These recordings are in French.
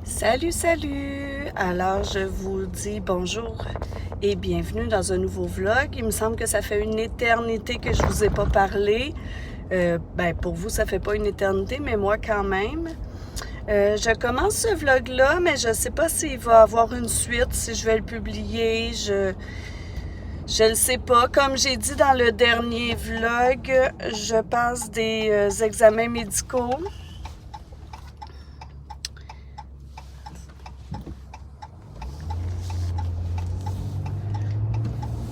Salut, salut! Alors, je vous dis bonjour et bienvenue dans un nouveau vlog. Il me semble que ça fait une éternité que je vous ai pas parlé. Pour vous, ça fait pas une éternité, mais moi quand même. Je commence ce vlog-là, mais je sais pas s'il va avoir une suite, si je vais le publier. Je le sais pas. Comme j'ai dit dans le dernier vlog, je passe des examens médicaux.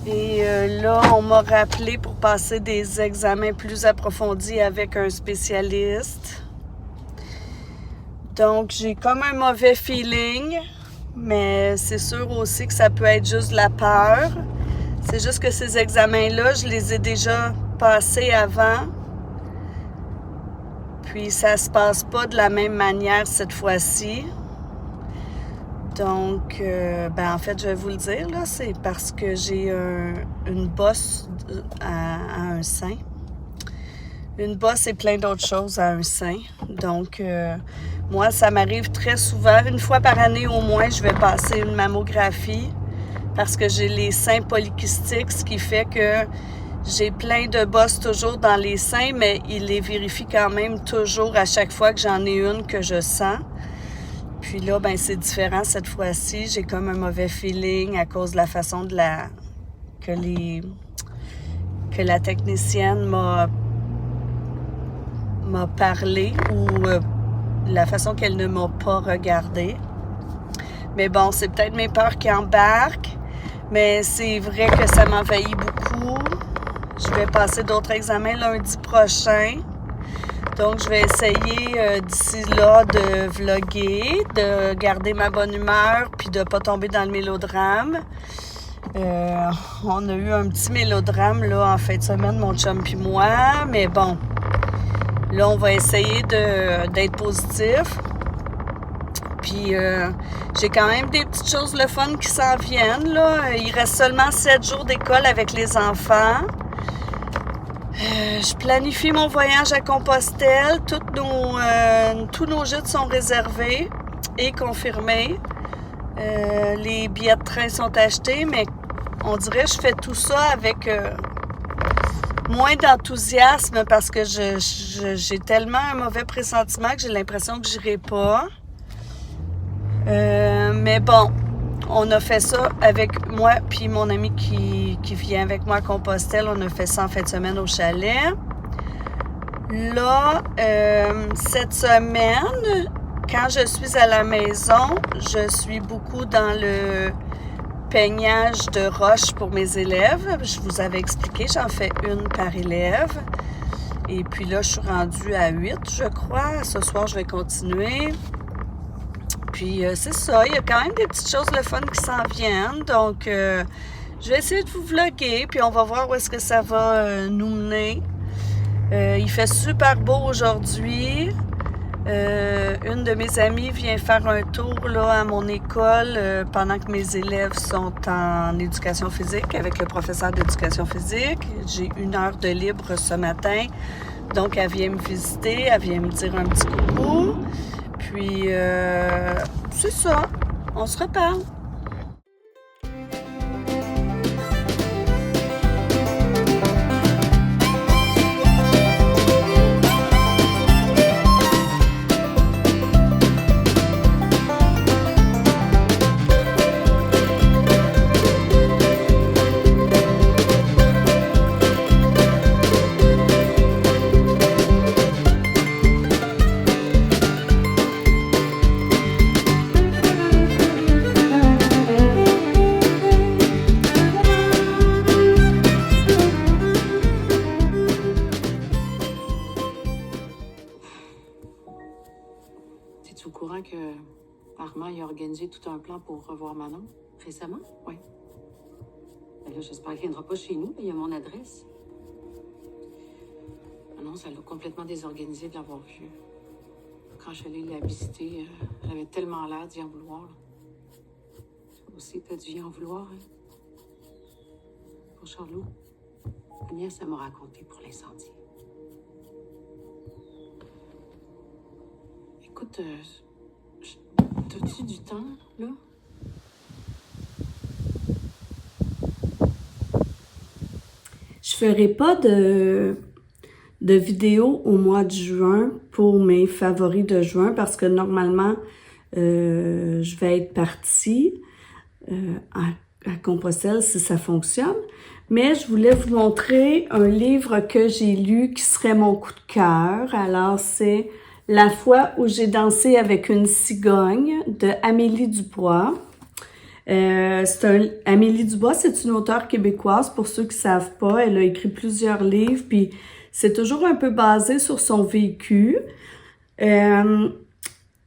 Et là, on m'a rappelé pour passer des examens plus approfondis avec un spécialiste. Donc, j'ai comme un mauvais feeling, mais c'est sûr aussi que ça peut être juste de la peur. C'est juste que ces examens-là, je les ai déjà passés avant. Puis, ça se passe pas de la même manière cette fois-ci. Donc, en fait, je vais vous le dire, là, c'est parce que j'ai une bosse à un sein. Une bosse et plein d'autres choses à un sein. Donc, moi, ça m'arrive très souvent. Une fois par année au moins, je vais passer une mammographie parce que j'ai les seins polykystiques, ce qui fait que j'ai plein de bosses toujours dans les seins, mais il les vérifie quand même toujours à chaque fois que j'en ai une que je sens. Puis là, c'est différent cette fois-ci. J'ai comme un mauvais feeling à cause de la façon que la technicienne m'a parlé ou la façon qu'elle ne m'a pas regardé. Mais bon, c'est peut-être mes peurs qui embarquent, mais c'est vrai que ça m'envahit beaucoup. Je vais passer d'autres examens lundi prochain. Donc, je vais essayer d'ici là de vlogger, de garder ma bonne humeur, puis de ne pas tomber dans le mélodrame. On a eu un petit mélodrame là en fin de semaine, mon chum puis moi, mais bon, là, on va essayer d'être positif. Puis, j'ai quand même des petites choses le fun qui s'en viennent, là. Il reste seulement 7 jours d'école avec les enfants. Je planifie mon voyage à Compostelle. Tous nos gîtes sont réservés et confirmés. Les billets de train sont achetés, mais on dirait que je fais tout ça avec moins d'enthousiasme parce que j'ai tellement un mauvais pressentiment que j'ai l'impression que j'irai pas. Mais bon, on a fait ça avec moi puis mon ami qui vient avec moi à Compostelle. On a fait ça en fin de semaine au chalet. Là, cette semaine, quand je suis à la maison, je suis beaucoup dans le peignage de roches pour mes élèves. Je vous avais expliqué, j'en fais une par élève. Et puis là, je suis rendue à 8, je crois. Ce soir, je vais continuer. Puis c'est ça, il y a quand même des petites choses le fun qui s'en viennent. Donc, je vais essayer de vous vlogger, puis on va voir où est-ce que ça va nous mener. Il fait super beau aujourd'hui. Une de mes amies vient faire un tour là, à mon école pendant que mes élèves sont en éducation physique avec le professeur d'éducation physique. J'ai 1 heure de libre ce matin. Donc, elle vient me visiter, elle vient me dire un petit coucou. Puis, c'est ça. On se reparle. Es-tu au courant que Armand a organisé tout un plan pour revoir Manon? Récemment? Oui. Ben là, j'espère qu'il ne viendra pas chez nous. Il y a mon adresse. Manon, ça l'a complètement désorganisé de l'avoir vu. Quand je suis allée la visiter, elle avait tellement l'air d'y en vouloir. Toi aussi, t'as dû y en vouloir, hein? Pour Charlot. Agnès, elle m'a raconté pour l'incendie. Écoute, t'as-tu du temps, là? Je ferai pas de vidéo au mois de juin pour mes favoris de juin parce que normalement, je vais être partie à Compostelle si ça fonctionne. Mais je voulais vous montrer un livre que j'ai lu qui serait mon coup de cœur. Alors, c'est La fois où j'ai dansé avec une cigogne de Amélie Dubois. Amélie Dubois, c'est une auteure québécoise, pour ceux qui savent pas. Elle a écrit plusieurs livres, puis c'est toujours un peu basé sur son vécu.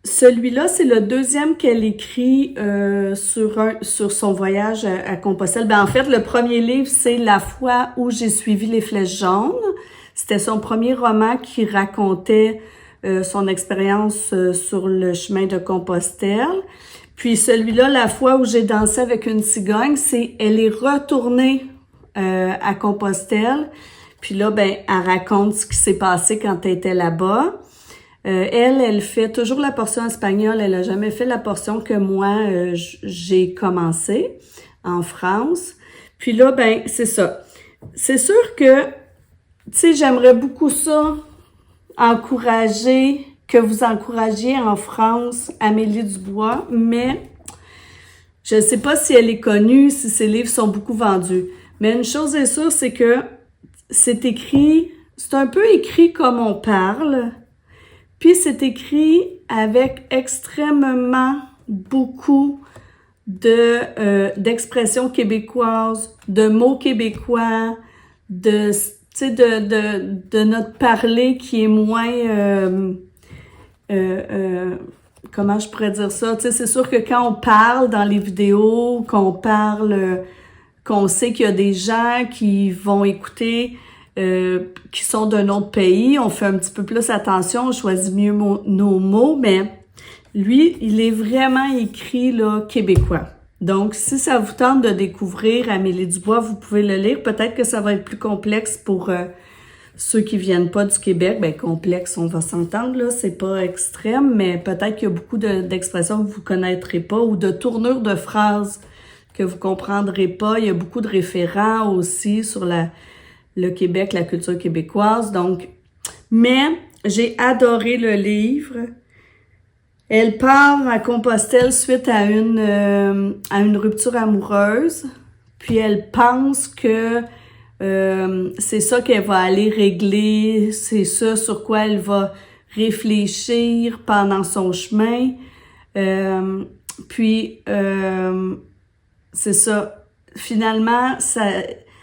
Celui-là, c'est le deuxième qu'elle écrit sur son voyage à Compostelle. Ben, en fait, le premier livre, c'est La fois où j'ai suivi les flèches jaunes. C'était son premier roman qui racontait son expérience sur le chemin de Compostelle. Puis celui-là, La fois où j'ai dansé avec une cigogne, elle est retournée à Compostelle. Puis là, ben, elle raconte ce qui s'est passé quand elle était là-bas. Elle fait toujours la portion espagnole. Elle a jamais fait la portion que moi, j'ai commencé en France. Puis là, ben, c'est ça. C'est sûr que, tu sais, j'aimerais beaucoup ça, que vous encouragiez en France Amélie Dubois, mais je ne sais pas si elle est connue, si ses livres sont beaucoup vendus. Mais une chose est sûre, c'est que c'est un peu écrit comme on parle, puis c'est écrit avec extrêmement beaucoup d'expressions québécoises, de mots québécois, de notre parler qui est moins comment je pourrais dire ça? Tu sais, c'est sûr que quand on parle dans les vidéos, qu'on sait qu'il y a des gens qui vont écouter, qui sont d'un autre pays, on fait un petit peu plus attention, on choisit mieux nos mots, mais lui, il est vraiment écrit là québécois. Donc, si ça vous tente de découvrir Amélie Dubois, vous pouvez le lire. Peut-être que ça va être plus complexe pour ceux qui viennent pas du Québec. Ben, complexe, on va s'entendre, là. C'est pas extrême, mais peut-être qu'il y a beaucoup d'expressions que vous connaîtrez pas ou de tournures de phrases que vous comprendrez pas. Il y a beaucoup de référents aussi sur le Québec, la culture québécoise. Donc, mais j'ai adoré le livre. Elle part à Compostelle suite à une rupture amoureuse, puis elle pense que c'est ça qu'elle va aller régler, c'est ça sur quoi elle va réfléchir pendant son chemin. C'est ça. Finalement,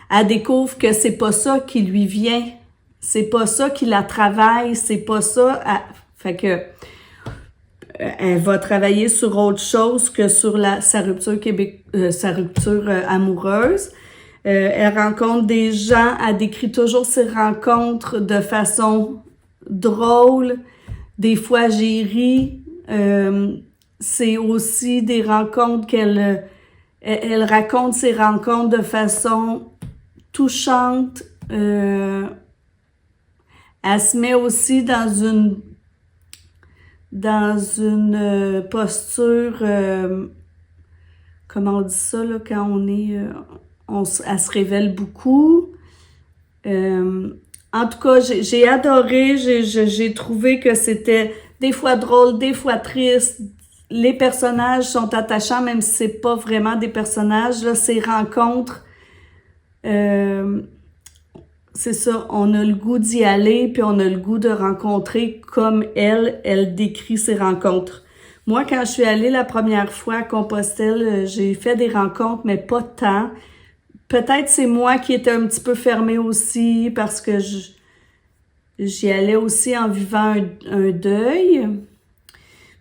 elle découvre que c'est pas ça qui lui vient, c'est pas ça qui la travaille, c'est pas ça. Fait que elle va travailler sur autre chose que sur sa rupture amoureuse. Elle rencontre des gens, elle décrit toujours ses rencontres de façon drôle. Des fois, j'ai ri. C'est aussi des rencontres elle raconte ses rencontres de façon touchante. Elle se met aussi dans une posture, comment on dit ça, là, quand on est, elle se révèle beaucoup. En tout cas, j'ai adoré, j'ai trouvé que c'était des fois drôle, des fois triste. Les personnages sont attachants, même si c'est pas vraiment des personnages. Là, ces rencontres, c'est ça, on a le goût d'y aller, puis on a le goût de rencontrer comme elle décrit ses rencontres. Moi, quand je suis allée la première fois à Compostelle, j'ai fait des rencontres, mais pas tant. Peut-être c'est moi qui étais un petit peu fermée aussi, parce que j'y allais aussi en vivant un deuil.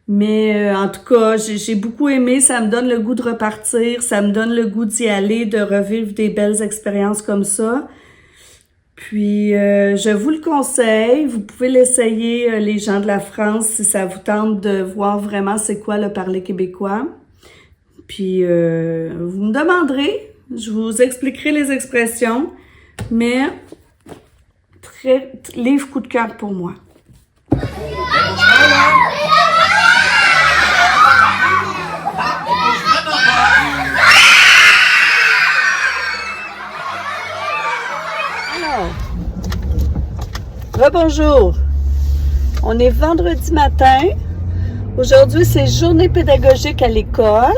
Mais en tout cas, j'ai beaucoup aimé, ça me donne le goût de repartir, ça me donne le goût d'y aller, de revivre des belles expériences comme ça. Puis, je vous le conseille, vous pouvez l'essayer, les gens de la France, si ça vous tente de voir vraiment c'est quoi le parler québécois. Puis, vous me demanderez, je vous expliquerai les expressions. Mais, livre coup de cœur pour moi. Alors, rebonjour. On est vendredi matin. Aujourd'hui, c'est journée pédagogique à l'école.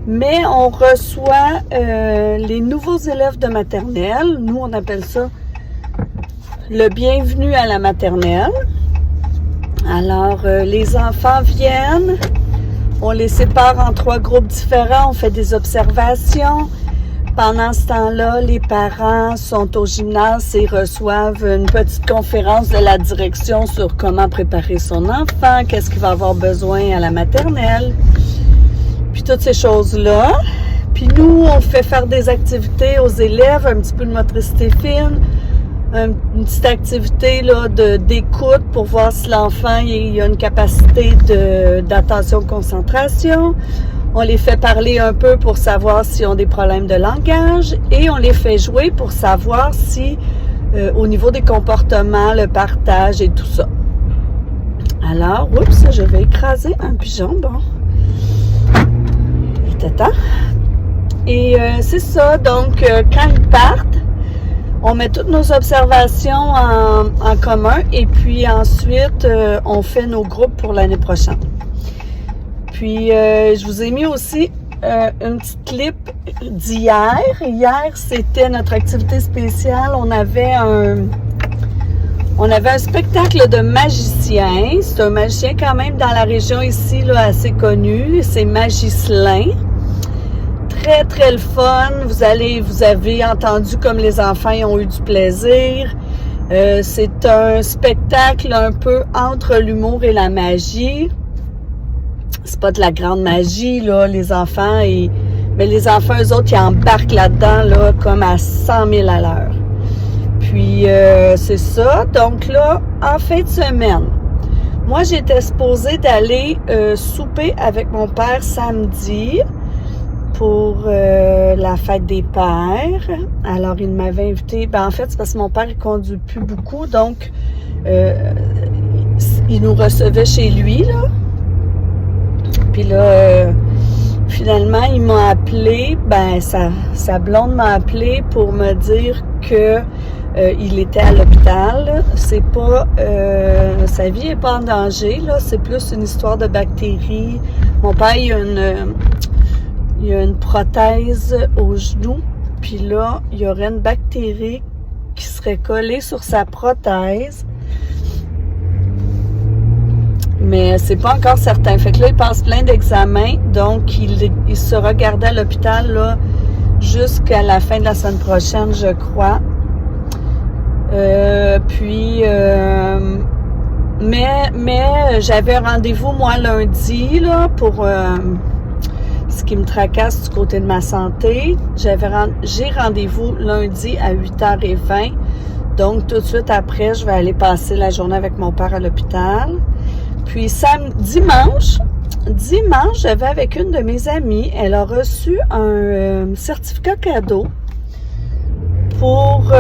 Mais on reçoit les nouveaux élèves de maternelle. Nous, on appelle ça le bienvenu à la maternelle. Alors, les enfants viennent. On les sépare en 3 groupes différents. On fait des observations. Pendant ce temps-là, les parents sont au gymnase et reçoivent une petite conférence de la direction sur comment préparer son enfant, qu'est-ce qu'il va avoir besoin à la maternelle, puis toutes ces choses-là. Puis nous, on fait faire des activités aux élèves, un petit peu de motricité fine, une petite activité là, d'écoute pour voir si l'enfant il a une capacité d'attention-concentration. On les fait parler un peu pour savoir s'ils ont des problèmes de langage et on les fait jouer pour savoir si, au niveau des comportements, le partage et tout ça. Alors, oups, je vais écraser un pigeon, bon. Il était temps. Et c'est ça, donc quand ils partent, on met toutes nos observations en commun et puis ensuite, on fait nos groupes pour l'année prochaine. Puis, je vous ai mis aussi une petite clip d'hier. Hier, c'était notre activité spéciale. On avait un spectacle de magicien. C'est un magicien quand même dans la région ici, là, assez connu. C'est Magicelin. Très, très le fun. Vous avez entendu comme les enfants ils ont eu du plaisir. C'est un spectacle un peu entre l'humour et la magie. C'est pas de la grande magie, là, les enfants. Mais les enfants, eux autres, ils embarquent là-dedans, là, comme à 100 000 à l'heure. Puis, c'est ça. Donc là, en fin de semaine, moi, j'étais supposée d'aller souper avec mon père samedi pour la fête des pères. Alors, il m'avait invité. En fait, c'est parce que mon père, il conduit plus beaucoup. Donc, il nous recevait chez lui, là. Puis là, finalement, il m'a appelé, sa blonde m'a appelé pour me dire que il était à l'hôpital. C'est pas, sa vie est pas en danger, là. C'est plus une histoire de bactéries. Mon père, il a une prothèse au genou. Puis là, il y aurait une bactérie qui serait collée sur sa prothèse. Mais c'est pas encore certain. Fait que là, il passe plein d'examens. Donc, il sera gardé à l'hôpital là jusqu'à la fin de la semaine prochaine, je crois. Mais j'avais un rendez-vous, moi, lundi, là, pour ce qui me tracasse du côté de ma santé. J'ai rendez-vous lundi à 8h20. Donc, tout de suite après, je vais aller passer la journée avec mon père à l'hôpital. Puis dimanche, j'avais avec une de mes amies, elle a reçu un certificat cadeau pour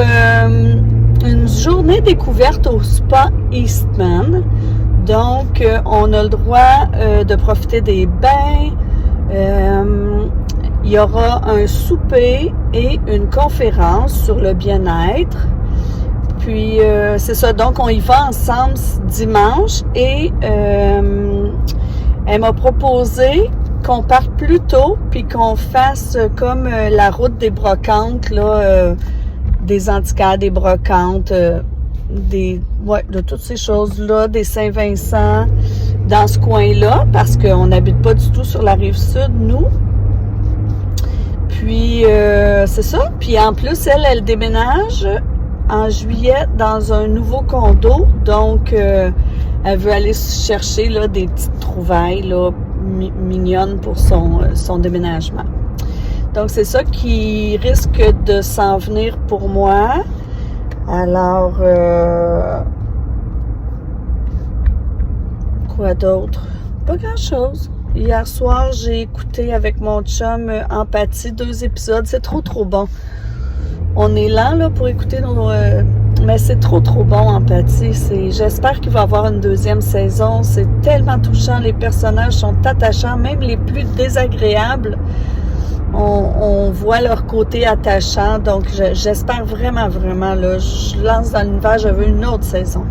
une journée découverte au spa Eastman. Donc, on a le droit de profiter des bains. Il y aura un souper et une conférence sur le bien-être. Puis, c'est ça. Donc, on y va ensemble dimanche et elle m'a proposé qu'on parte plus tôt puis qu'on fasse comme la route des brocantes, là, des antiquaires, des brocantes, de toutes ces choses-là, des Saint-Vincent, dans ce coin-là, parce qu'on n'habite pas du tout sur la rive sud, nous. Puis, c'est ça. Puis, en plus, elle déménage en juillet dans un nouveau condo. Donc, elle veut aller chercher là, des petites trouvailles là, mignonnes pour son déménagement. Donc, c'est ça qui risque de s'en venir pour moi. Alors, quoi d'autre? Pas grand-chose. Hier soir, j'ai écouté avec mon chum Empathie 2 épisodes. C'est trop bon. On est lent là, pour écouter nos... mais c'est trop bon, Empathie. J'espère qu'il va y avoir une deuxième saison. C'est tellement touchant. Les personnages sont attachants, même les plus désagréables. On voit leur côté attachant. Donc, j'espère vraiment, là, je lance dans l'univers, je veux une autre saison.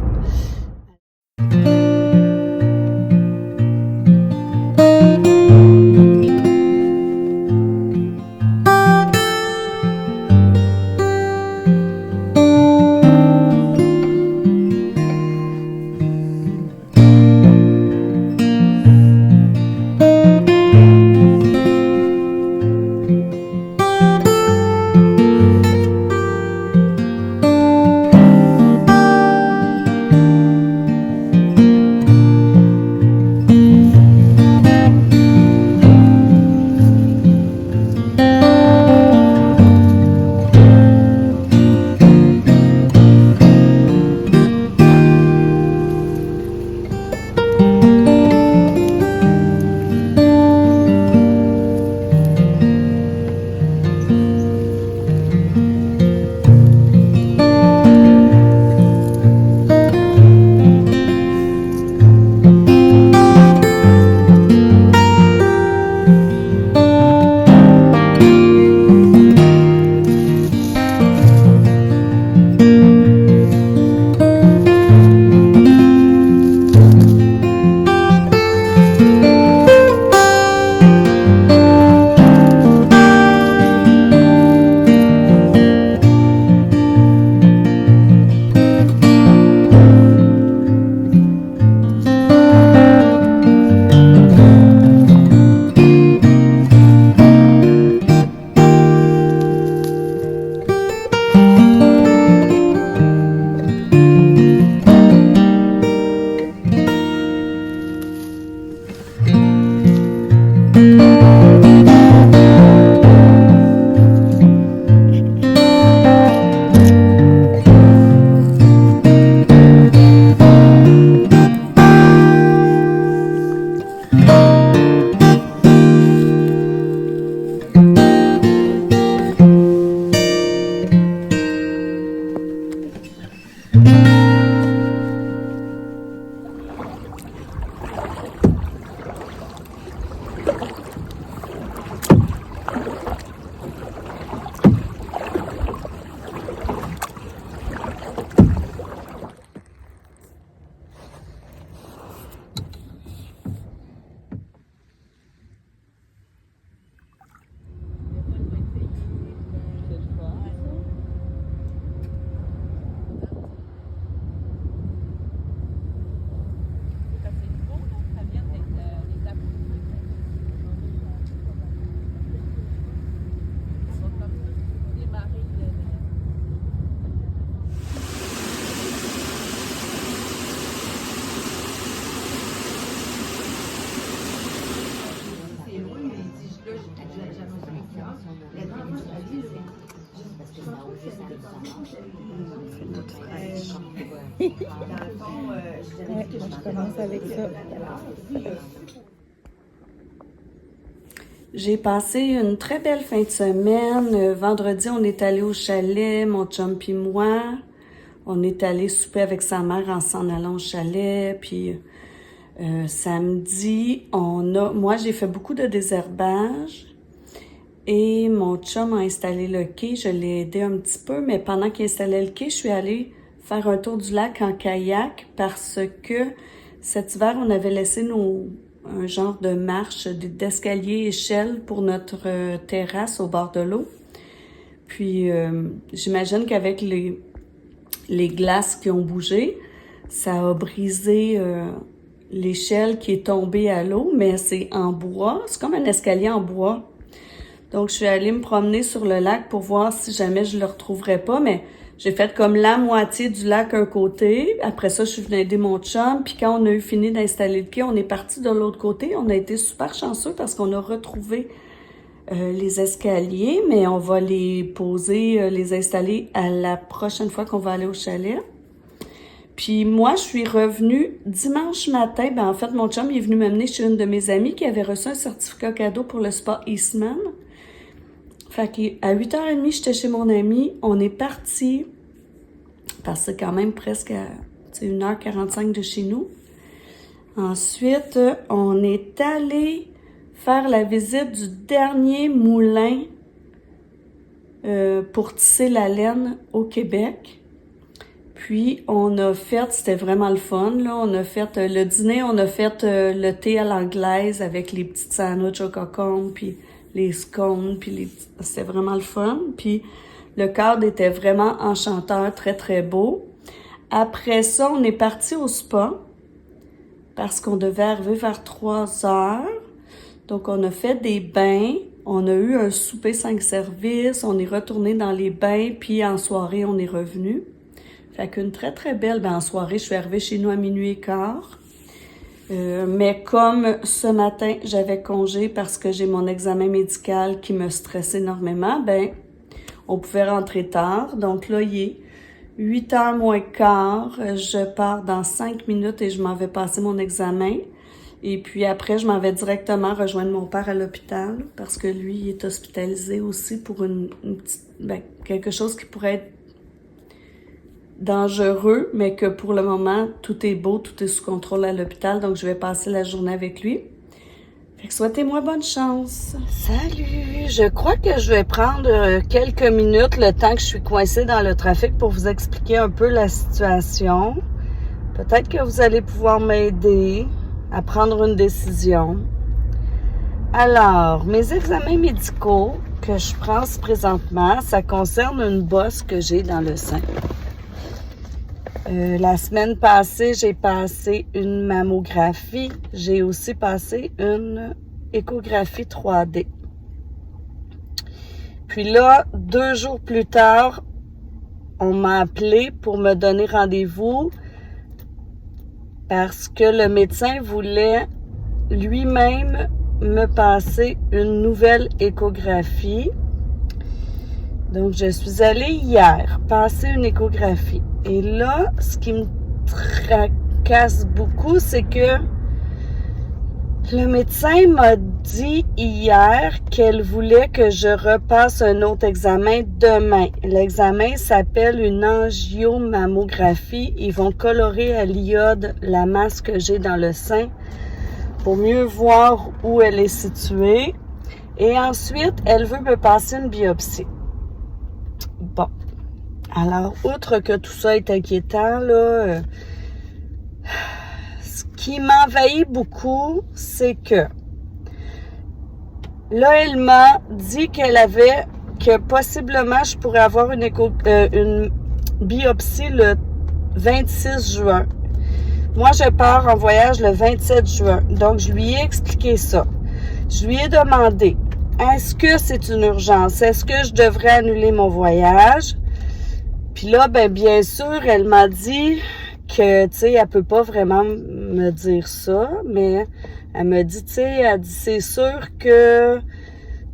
Je commence avec ça. J'ai passé une très belle fin de semaine. Vendredi, on est allé au chalet, mon chum puis moi. On est allé souper avec sa mère en s'en allant au chalet. Puis samedi, moi j'ai fait beaucoup de désherbage. Et mon chum a installé le quai. Je l'ai aidé un petit peu, mais pendant qu'il installait le quai, je suis allée faire un tour du lac en kayak parce que cet hiver, on avait laissé un genre de marche, d'escalier échelle pour notre terrasse au bord de l'eau. Puis, j'imagine qu'avec les glaces qui ont bougé, ça a brisé l'échelle qui est tombée à l'eau, mais c'est en bois. C'est comme un escalier en bois. Donc, je suis allée me promener sur le lac pour voir si jamais je le retrouverais pas, mais j'ai fait comme la moitié du lac un côté. Après ça, je suis venue aider mon chum. Puis quand on a eu fini d'installer le quai, on est parti de l'autre côté. On a été super chanceux parce qu'on a retrouvé les escaliers, mais on va les poser, les installer à la prochaine fois qu'on va aller au chalet. Puis moi, je suis revenue dimanche matin. Ben en fait, mon chum il est venu m'amener chez une de mes amies qui avait reçu un certificat cadeau pour le spa Eastman. Fait qu'à 8h30, j'étais chez mon ami. On est parti, parce que c'est quand même presque à 1h45 de chez nous. Ensuite, on est allé faire la visite du dernier moulin pour tisser la laine au Québec. Puis, on a fait, c'était vraiment le fun, là, on a fait le dîner, on a fait le thé à l'anglaise avec les petites sandwichs au cocon, puis les scones, puis c'était vraiment le fun. Puis, le cadre était vraiment enchanteur, très, très beau. Après ça, on est parti au spa, parce qu'on devait arriver vers 3h. Donc, on a fait des bains, on a eu un souper 5 services, on est retourné dans les bains, puis en soirée, on est revenu. Fait qu'une très, très belle, en soirée, je suis arrivée chez nous à 12h15. Mais comme ce matin, j'avais congé parce que j'ai mon examen médical qui me stresse énormément, on pouvait rentrer tard. Donc là, il est 8h moins quart. Je pars dans 5 minutes et je m'en vais passer mon examen. Et puis après, je m'en vais directement rejoindre mon père à l'hôpital parce que lui, il est hospitalisé aussi pour une petite, quelque chose qui pourrait être dangereux, mais que pour le moment, tout est beau, tout est sous contrôle à l'hôpital, donc je vais passer la journée avec lui. Fait que souhaitez-moi bonne chance. Salut! Je crois que je vais prendre quelques minutes, le temps que je suis coincée dans le trafic pour vous expliquer un peu la situation. Peut-être que vous allez pouvoir m'aider à prendre une décision. Alors, mes examens médicaux que je prends présentement, ça concerne une bosse que j'ai dans le sein. La semaine passée, j'ai passé une mammographie. J'ai aussi passé une échographie 3D. Puis là, 2 jours plus tard, on m'a appelé pour me donner rendez-vous parce que le médecin voulait lui-même me passer une nouvelle échographie. Donc, je suis allée hier passer une échographie. Et là, ce qui me tracasse beaucoup, c'est que le médecin m'a dit hier qu'elle voulait que je repasse un autre examen demain. L'examen s'appelle une angiomammographie. Ils vont colorer à l'iode la masse que j'ai dans le sein pour mieux voir où elle est située. Et ensuite, elle veut me passer une biopsie. Bon. Alors, outre que tout ça est inquiétant, là, ce qui m'envahit beaucoup, c'est que là, elle m'a dit que possiblement je pourrais avoir une biopsie le 26 juin. Moi, je pars en voyage le 27 juin. Donc, je lui ai expliqué ça. Je lui ai demandé, est-ce que c'est une urgence? Est-ce que je devrais annuler mon voyage? Puis là, bien sûr, elle m'a dit que, tu sais, elle peut pas vraiment me dire ça, mais elle me dit, tu sais, elle dit, c'est sûr que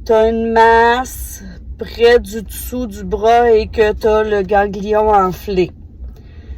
t'as une masse près du dessous du bras et que t'as le ganglion enflé.